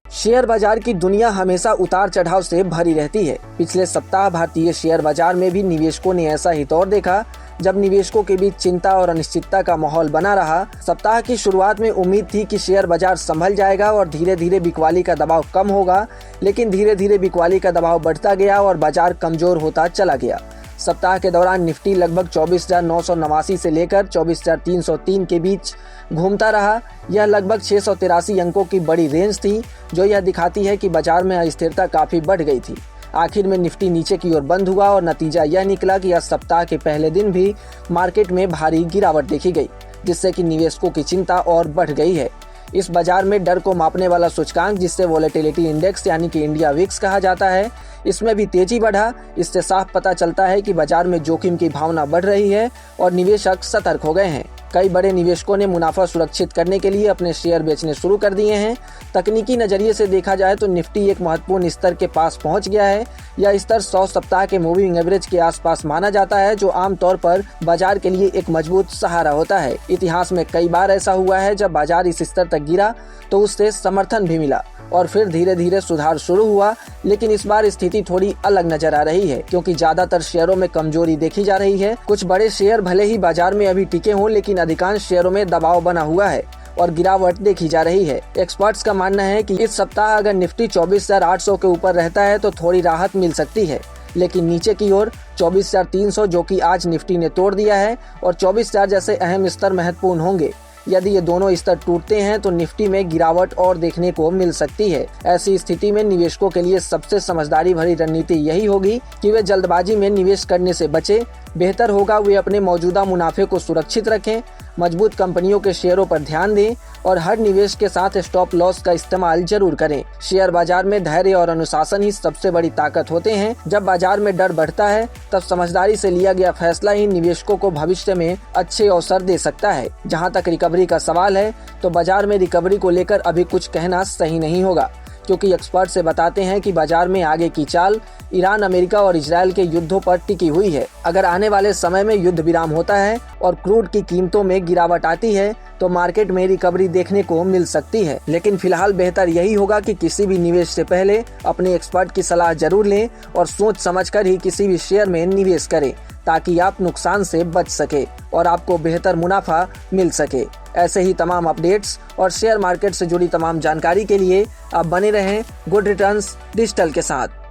Share बाजार की दुनिया हमेशा उतार चढ़ाव से भरी रहती है। पिछले सप्ताह भारतीय शेयर बाजार में भी निवेशकों ने ऐसा ही दौर देखा, जब निवेशकों के बीच चिंता और अनिश्चितता का माहौल बना रहा। सप्ताह की शुरुआत में उम्मीद थी कि शेयर बाजार संभल जाएगा और धीरे धीरे बिकवाली का दबाव कम होगा, लेकिन धीरे धीरे बिकवाली का दबाव बढ़ता गया और बाजार कमजोर होता चला गया। सप्ताह के दौरान निफ्टी लगभग 24,989 से लेकर 24,303 के बीच घूमता रहा। यह लगभग 683 अंकों की बड़ी रेंज थी, जो यह दिखाती है कि बाजार में अस्थिरता काफी बढ़ गई थी। आखिर में निफ्टी नीचे की ओर बंद हुआ और नतीजा यह निकला कि इस सप्ताह के पहले दिन भी मार्केट में भारी गिरावट देखी गई, जिससे कि निवेशकों की चिंता और बढ़ गई है। इस बाजार में डर को मापने वाला सूचकांक, जिससे वोलेटिलिटी इंडेक्स यानी कि इंडिया विक्स कहा जाता है, इसमें भी तेजी बढ़ा। इससे साफ पता चलता है कि बाजार में जोखिम की भावना बढ़ रही है और निवेशक सतर्क हो गए हैं। कई बड़े निवेशकों ने मुनाफा सुरक्षित करने के लिए अपने शेयर बेचने शुरू कर दिए हैं। तकनीकी नजरिए से देखा जाए तो निफ्टी एक महत्वपूर्ण स्तर के पास पहुंच गया है। यह स्तर 100 सप्ताह के मूविंग एवरेज के आसपास माना जाता है, जो आमतौर पर बाजार के लिए एक मजबूत सहारा होता है। इतिहास में कई बार ऐसा हुआ है, जब बाजार इस स्तर तक गिरा तो उससे समर्थन भी मिला और फिर धीरे धीरे सुधार शुरू हुआ। लेकिन इस बार स्थिति थोड़ी अलग नजर आ रही है, क्योंकि ज्यादातर शेयरों में कमजोरी देखी जा रही है। कुछ बड़े शेयर भले ही बाजार में अभी टिके हों, लेकिन अधिकांश शेयरों में दबाव बना हुआ है और गिरावट देखी जा रही है। एक्सपर्ट्स का मानना है कि इस सप्ताह अगर निफ्टी 24,800 के ऊपर रहता है तो थोड़ी राहत मिल सकती है, लेकिन नीचे की ओर 24,300, जो कि आज निफ्टी ने तोड़ दिया है, और 24,000 जैसे अहम स्तर महत्वपूर्ण होंगे। यदि ये दोनों स्तर टूटते हैं तो निफ्टी में गिरावट और देखने को मिल सकती है। ऐसी स्थिति में निवेशकों के लिए सबसे समझदारी भरी रणनीति यही होगी कि वे जल्दबाजी में निवेश करने से बचें। बेहतर होगा वे अपने मौजूदा मुनाफे को सुरक्षित रखें, मजबूत कंपनियों के शेयरों पर ध्यान दें और हर निवेश के साथ स्टॉप लॉस का इस्तेमाल जरूर करें। शेयर बाजार में धैर्य और अनुशासन ही सबसे बड़ी ताकत होते हैं। जब बाजार में डर बढ़ता है, तब समझदारी से लिया गया फैसला ही निवेशकों को भविष्य में अच्छे अवसर दे सकता है। जहां तक रिकवरी का सवाल है, तो बाजार में रिकवरी को लेकर अभी कुछ कहना सही नहीं होगा, क्योंकि एक्सपर्ट से बताते हैं कि बाजार में आगे की चाल ईरान, अमेरिका और इजरायल के युद्धों पर टिकी हुई है। अगर आने वाले समय में युद्ध विराम होता है और क्रूड की कीमतों में गिरावट आती है, तो मार्केट में रिकवरी देखने को मिल सकती है। लेकिन फिलहाल बेहतर यही होगा कि किसी भी निवेश से पहले अपने एक्सपर्ट की सलाह जरूर लें और सोच समझकर ही किसी भी शेयर में निवेश करें, ताकि आप नुकसान से बच सके और आपको बेहतर मुनाफा मिल सके। ऐसे ही तमाम अपडेट्स और शेयर मार्केट से जुड़ी तमाम जानकारी के लिए आप बने रहें गुड रिटर्न्स डिजिटल के साथ।